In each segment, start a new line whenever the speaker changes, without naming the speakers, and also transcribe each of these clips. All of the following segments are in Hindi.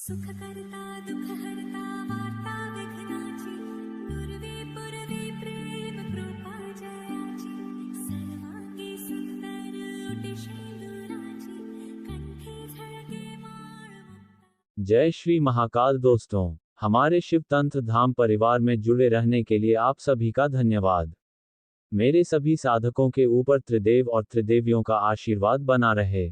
सुख करता दुख हरता वार्ता विघ्नाची दुर्वे पुरवे प्रेम कृपा जयाची सर्वांगी सुंदर ओटी शेंदुराची कंठी झळके माळ मुक्ता।
जय श्री महाकाल। दोस्तों, हमारे शिव तंत्र धाम परिवार में जुड़े रहने के लिए आप सभी का धन्यवाद। मेरे सभी साधकों के ऊपर त्रिदेव और त्रिदेवियों का आशीर्वाद बना रहे।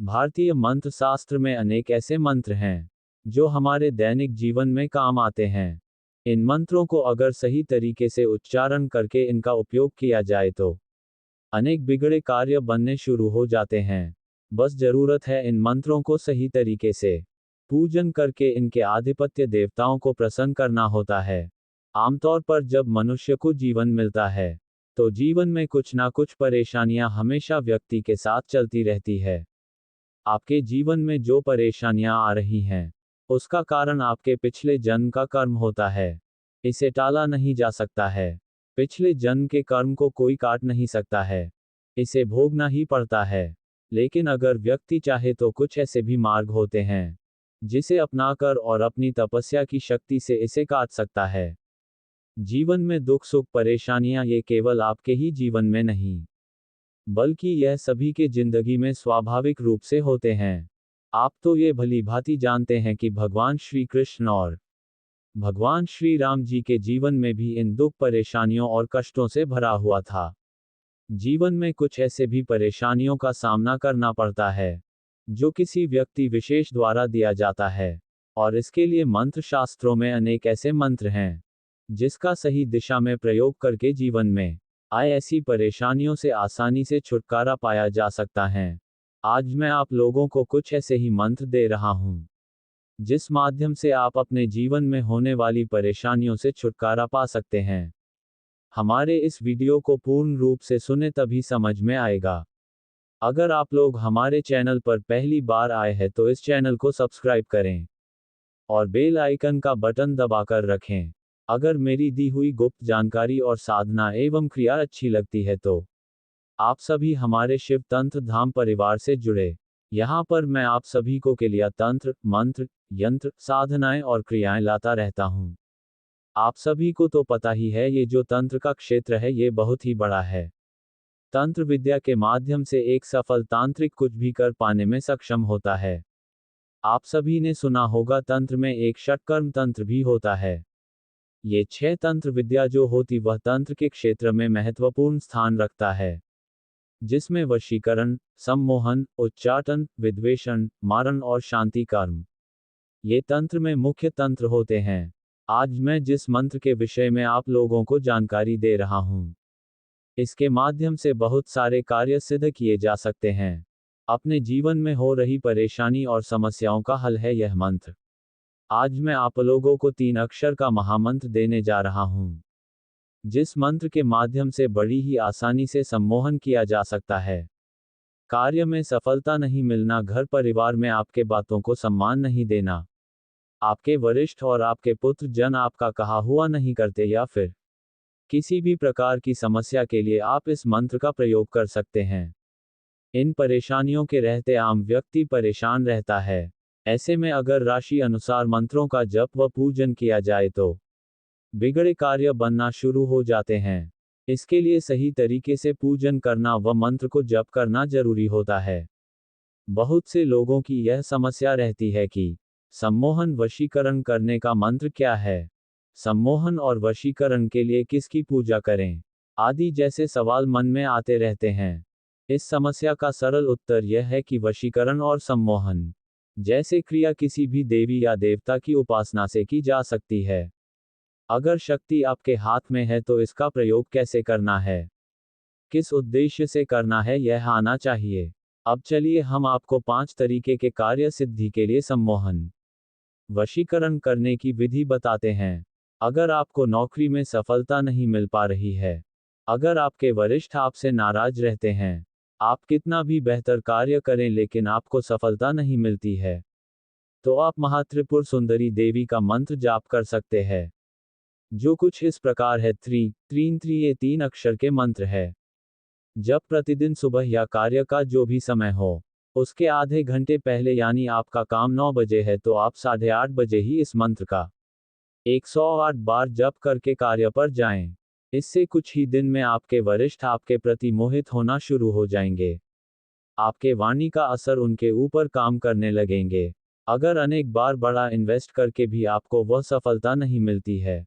भारतीय मंत्र शास्त्र में अनेक ऐसे मंत्र हैं जो हमारे दैनिक जीवन में काम आते हैं। इन मंत्रों को अगर सही तरीके से उच्चारण करके इनका उपयोग किया जाए तो अनेक बिगड़े कार्य बनने शुरू हो जाते हैं। बस जरूरत है इन मंत्रों को सही तरीके से पूजन करके इनके आधिपत्य देवताओं को प्रसन्न करना होता है। आमतौर पर जब मनुष्य को जीवन मिलता है तो जीवन में कुछ ना कुछ परेशानियां हमेशा व्यक्ति के साथ चलती रहती है। आपके जीवन में जो परेशानियां आ रही हैं उसका कारण आपके पिछले जन्म का कर्म होता है। इसे टाला नहीं जा सकता है। पिछले जन्म के कर्म को कोई काट नहीं सकता है, इसे भोगना ही पड़ता है। लेकिन अगर व्यक्ति चाहे तो कुछ ऐसे भी मार्ग होते हैं जिसे अपनाकर और अपनी तपस्या की शक्ति से इसे काट सकता है। जीवन में दुख सुख परेशानियां ये केवल आपके ही जीवन में नहीं बल्कि यह सभी के जिंदगी में स्वाभाविक रूप से होते हैं। आप तो ये भली भांति जानते हैं कि भगवान श्री कृष्ण और भगवान श्री राम जी के जीवन में भी इन दुख परेशानियों और कष्टों से भरा हुआ था। जीवन में कुछ ऐसे भी परेशानियों का सामना करना पड़ता है जो किसी व्यक्ति विशेष द्वारा दिया जाता है, और इसके लिए मंत्र शास्त्रों में अनेक ऐसे मंत्र हैं जिसका सही दिशा में प्रयोग करके जीवन में आए ऐसी परेशानियों से आसानी से छुटकारा पाया जा सकता है। आज मैं आप लोगों को कुछ ऐसे ही मंत्र दे रहा हूं जिस माध्यम से आप अपने जीवन में होने वाली परेशानियों से छुटकारा पा सकते हैं। हमारे इस वीडियो को पूर्ण रूप से सुने तभी समझ में आएगा। अगर आप लोग हमारे चैनल पर पहली बार आए हैं तो इस चैनल को सब्सक्राइब करें और बेल आइकन का बटन दबाकर रखें। अगर मेरी दी हुई गुप्त जानकारी और साधना एवं क्रिया अच्छी लगती है तो आप सभी हमारे शिव तंत्र धाम परिवार से जुड़े। यहाँ पर मैं आप सभी को के लिए तंत्र, मंत्र, यंत्र, साधनाएं और क्रियाएं लाता रहता हूँ। आप सभी को तो पता ही है ये जो तंत्र का क्षेत्र है ये बहुत ही बड़ा है। तंत्र विद्या के माध्यम से एक सफल तांत्रिक कुछ भी कर पाने में सक्षम होता है। आप सभी ने सुना होगा तंत्र में एक षटकर्म तंत्र भी होता है। ये 6 तंत्र विद्या जो होती वह तंत्र के क्षेत्र में महत्वपूर्ण स्थान रखता है, जिसमें वशीकरण, सम्मोहन, उच्चाटन, विद्वेषण, मारण और शांति कर्म ये तंत्र में मुख्य तंत्र होते हैं। आज मैं जिस मंत्र के विषय में आप लोगों को जानकारी दे रहा हूं इसके माध्यम से बहुत सारे कार्य सिद्ध किए जा सकते हैं। अपने जीवन में हो रही परेशानी और समस्याओं का हल है यह मंत्र। आज मैं आप लोगों को 3 अक्षर का महामंत्र देने जा रहा हूं जिस मंत्र के माध्यम से बड़ी ही आसानी से सम्मोहन किया जा सकता है। कार्य में सफलता नहीं मिलना, घर परिवार में आपके बातों को सम्मान नहीं देना, आपके वरिष्ठ और आपके पुत्र जन आपका कहा हुआ नहीं करते, या फिर किसी भी प्रकार की समस्या के लिए आप इस मंत्र का प्रयोग कर सकते हैं। इन परेशानियों के रहते आम व्यक्ति परेशान रहता है। ऐसे में अगर राशि अनुसार मंत्रों का जप व पूजन किया जाए तो बिगड़े कार्य बनना शुरू हो जाते हैं। इसके लिए सही तरीके से पूजन करना व मंत्र को जप करना जरूरी होता है। बहुत से लोगों की यह समस्या रहती है कि सम्मोहन वशीकरण करने का मंत्र क्या है, सम्मोहन और वशीकरण के लिए किसकी पूजा करें आदि जैसे सवाल मन में आते रहते हैं। इस समस्या का सरल उत्तर यह है कि वशीकरण और सम्मोहन जैसे क्रिया किसी भी देवी या देवता की उपासना से की जा सकती है। अगर शक्ति आपके हाथ में है तो इसका प्रयोग कैसे करना है, किस उद्देश्य से करना है यह आना चाहिए। अब चलिए हम आपको 5 तरीके के कार्य सिद्धि के लिए सम्मोहन वशीकरण करने की विधि बताते हैं। अगर आपको नौकरी में सफलता नहीं मिल पा रही है, अगर आपके वरिष्ठ आपसे नाराज रहते हैं, आप कितना भी बेहतर कार्य करें लेकिन आपको सफलता नहीं मिलती है, तो आप महात्रिपुर सुंदरी देवी का मंत्र जाप कर सकते हैं जो कुछ इस प्रकार है। त्रीन त्रि ये 3 अक्षर के मंत्र है। जब प्रतिदिन सुबह या कार्य का जो भी समय हो उसके आधे घंटे पहले यानी आपका काम 9 बजे है तो आप 8:30 बजे ही इस मंत्र का 108 बार जप करके कार्य पर जाएं। इससे कुछ ही दिन में आपके वरिष्ठ आपके प्रति मोहित होना शुरू हो जाएंगे। आपके वाणी का असर उनके ऊपर काम करने लगेंगे। अगर अनेक बार बड़ा इन्वेस्ट करके भी आपको वह सफलता नहीं मिलती है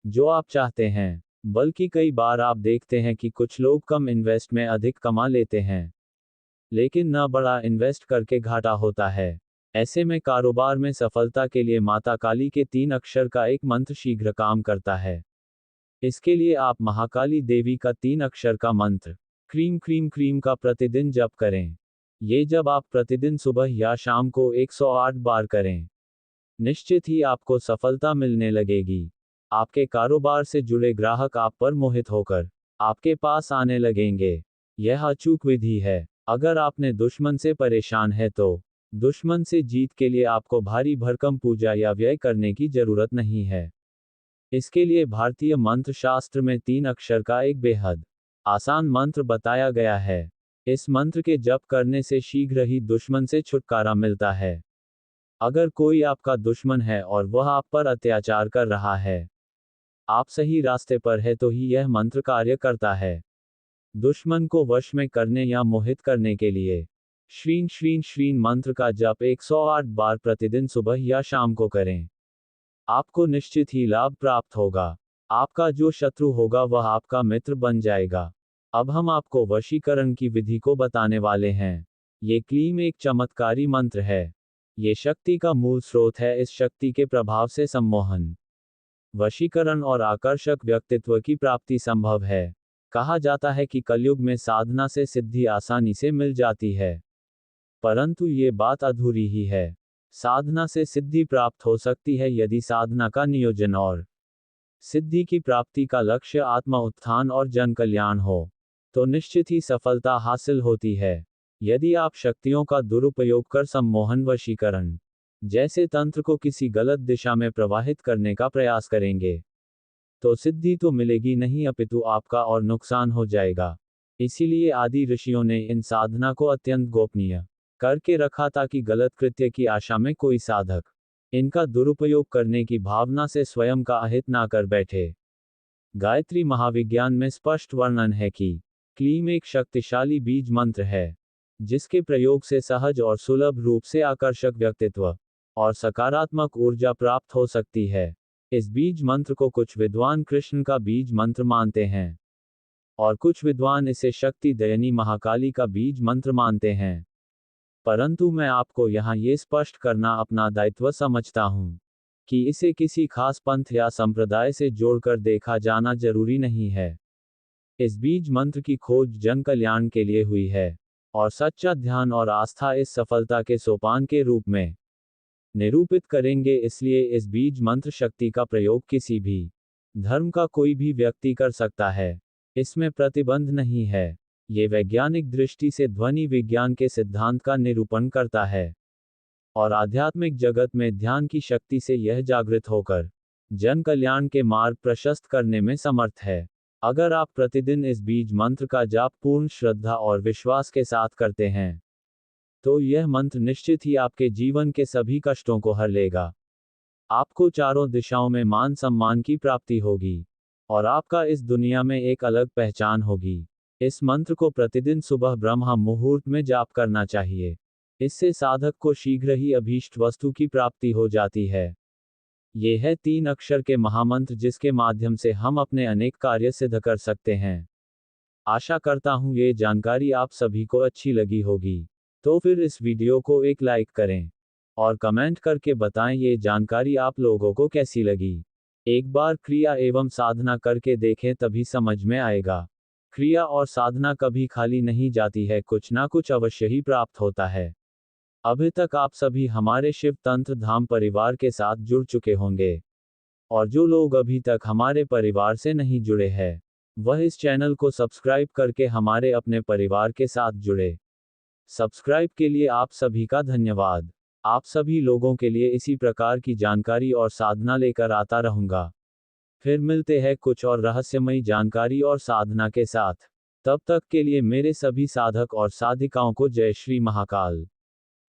जो आप चाहते हैं, बल्कि कई बार आप देखते हैं कि कुछ लोग कम इन्वेस्ट में अधिक कमा लेते हैं, लेकिन न बड़ा इन्वेस्ट करके घाटा होता है। ऐसे में कारोबार में सफलता के लिए माता काली के 3 अक्षर का एक मंत्र शीघ्र काम करता है। इसके लिए आप महाकाली देवी का 3 अक्षर का मंत्र क्रीम क्रीम क्रीम का प्रतिदिन जप करें। ये जब आप प्रतिदिन सुबह या शाम को 108 बार करें, निश्चित ही आपको सफलता मिलने लगेगी। आपके कारोबार से जुड़े ग्राहक आप पर मोहित होकर आपके पास आने लगेंगे। यह अचूक विधि है। अगर आपने दुश्मन से परेशान है तो दुश्मन से जीत के लिए आपको भारी भरकम पूजा या व्यय करने की जरूरत नहीं है। इसके लिए भारतीय मंत्र शास्त्र में 3 अक्षर का एक बेहद आसान मंत्र बताया गया है। इस मंत्र के जप करने से शीघ्र ही दुश्मन से छुटकारा मिलता है। अगर कोई आपका दुश्मन है और वह आप पर अत्याचार कर रहा है, आप सही रास्ते पर है तो ही यह मंत्र कार्य करता है। दुश्मन को वश में करने या मोहित करने के लिए श्रीं श्रीं श्रीं मंत्र का जप 108 बार प्रतिदिन सुबह या शाम को करें। आपको निश्चित ही लाभ प्राप्त होगा। आपका जो शत्रु होगा वह आपका मित्र बन जाएगा। अब हम आपको वशीकरण की विधि को बताने वाले हैं। ये क्लीम एक चमत्कारी मंत्र है। ये शक्ति का मूल स्रोत है। इस शक्ति के प्रभाव से सम्मोहन, वशीकरण और आकर्षक व्यक्तित्व की प्राप्ति संभव है। कहा जाता है कि कलयुग में साधना से सिद्धि आसानी से मिल जाती है, परंतु ये बात अधूरी ही है। साधना से सिद्धि प्राप्त हो सकती है यदि साधना का नियोजन और सिद्धि की प्राप्ति का लक्ष्य आत्मा उत्थान और जन कल्याण हो, तो निश्चित ही सफलता हासिल होती है। यदि आप शक्तियों का दुरुपयोग कर सम्मोहन वशीकरण जैसे तंत्र को किसी गलत दिशा में प्रवाहित करने का प्रयास करेंगे, तो सिद्धि तो मिलेगी नहीं अपितु आपका और नुकसान हो जाएगा। इसीलिए आदि ऋषियों ने इन साधना को अत्यंत गोपनीय करके रखा ताकि गलत कृत्य की आशा में कोई साधक इनका दुरुपयोग करने की भावना से स्वयं का अहित ना कर बैठे। गायत्री महाविज्ञान में स्पष्ट वर्णन है कि क्लीम एक शक्तिशाली बीज मंत्र है, जिसके प्रयोग से सहज और सुलभ रूप से आकर्षक व्यक्तित्व और सकारात्मक ऊर्जा प्राप्त हो सकती है। इस बीज मंत्र को कुछ विद्वान कृष्ण का बीज मंत्र मानते हैं और कुछ विद्वान इसे शक्ति दयनी महाकाली का बीज मंत्र मानते हैं। परंतु मैं आपको यहाँ ये स्पष्ट करना अपना दायित्व समझता हूँ कि इसे किसी खास पंथ या संप्रदाय से जोड़कर देखा जाना जरूरी नहीं है। इस बीज मंत्र की खोज जन कल्याण के लिए हुई है और सच्चा ध्यान और आस्था इस सफलता के सोपान के रूप में निरूपित करेंगे। इसलिए इस बीज मंत्र शक्ति का प्रयोग किसी भी धर्म का कोई भी व्यक्ति कर सकता है। इसमें प्रतिबंध नहीं है। ये वैज्ञानिक दृष्टि से ध्वनि विज्ञान के सिद्धांत का निरूपण करता है और आध्यात्मिक जगत में ध्यान की शक्ति से यह जागृत होकर जन कल्याण के मार्ग प्रशस्त करने में समर्थ है। अगर आप प्रतिदिन इस बीज मंत्र का जाप पूर्ण श्रद्धा और विश्वास के साथ करते हैं, तो यह मंत्र निश्चित ही आपके जीवन के सभी कष्टों को हर लेगा। आपको चारों दिशाओं में मान सम्मान की प्राप्ति होगी और आपका इस दुनिया में एक अलग पहचान होगी। इस मंत्र को प्रतिदिन सुबह ब्रह्म मुहूर्त में जाप करना चाहिए। इससे साधक को शीघ्र ही अभीष्ट वस्तु की प्राप्ति हो जाती है। ये है 3 अक्षर के महामंत्र जिसके माध्यम से हम अपने अनेक कार्य सिद्ध कर सकते हैं। आशा करता हूँ ये जानकारी आप सभी को अच्छी लगी होगी। तो फिर इस वीडियो को एक लाइक करें और कमेंट करके बताएं ये जानकारी आप लोगों को कैसी लगी। एक बार क्रिया एवं साधना करके देखें तभी समझ में आएगा। क्रिया और साधना कभी खाली नहीं जाती है, कुछ ना कुछ अवश्य ही प्राप्त होता है। अभी तक आप सभी हमारे शिव तंत्र धाम परिवार के साथ जुड़ चुके होंगे और जो लोग अभी तक हमारे परिवार से नहीं जुड़े हैं, वह इस चैनल को सब्सक्राइब करके हमारे अपने परिवार के साथ जुड़े। सब्सक्राइब के लिए आप सभी का धन्यवाद। आप सभी लोगों के लिए इसी प्रकार की जानकारी और साधना लेकर आता रहूंगा। फिर मिलते हैं कुछ और रहस्यमयी जानकारी और साधना के साथ। तब तक के लिए मेरे सभी साधक और साधिकाओं को जय श्री महाकाल।